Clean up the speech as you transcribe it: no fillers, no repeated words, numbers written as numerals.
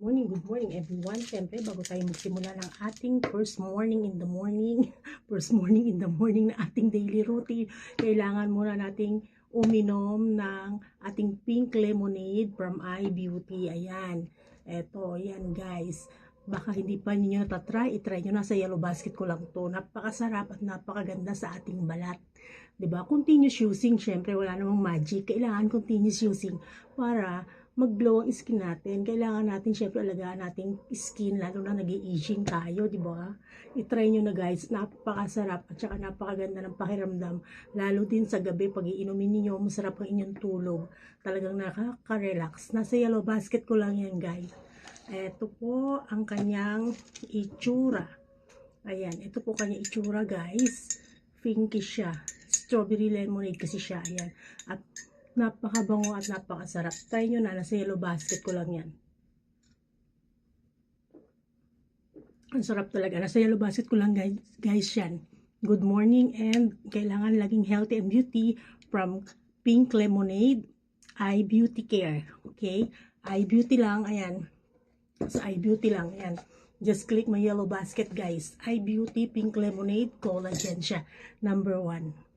Good morning everyone. Siyempre, bago tayo magsimula ng ating first morning in the morning na ating daily routine, kailangan muna nating uminom ng ating pink lemonade from iBeauty. Ayan. Eto, ayan guys. Baka hindi pa ninyo natatry, itry nyo na, sa yellow basket ko lang to. Napakasarap at napakaganda sa ating balat. 'Di ba? Continuous using, syempre wala namang magic. Kailangan continuous using para mag-glow ang skin natin. Kailangan natin syempre alagaan nating skin, lalo na nag-i-aging tayo, 'di ba? I-try nyo na guys, napakasarap at saka napakaganda ng pakiramdam. Lalo din sa gabi pag iinumin niyo, masarap ang inyong tulog. Talagang nakaka-relax. Nasa yellow basket ko lang 'yan, guys. Ito po ang kanyang itsura. Ayan, ito po kanyang itsura guys. Pinkish siya. Strawberry lemonade kasi siya. Ayan. At napakabango at napakasarap. Try nyo na, nasa yellow basket ko lang yan. Ang sarap talaga. Nasa yellow basket ko lang guys yan. Good morning and kailangan laging healthy and beauty from Pink Lemonade iBeauty Care. Okay? iBeauty lang. Ayan. Sa iBeauty lang. Ayan. Just click my yellow basket guys. iBeauty Pink Lemonade Collagen siya. #1.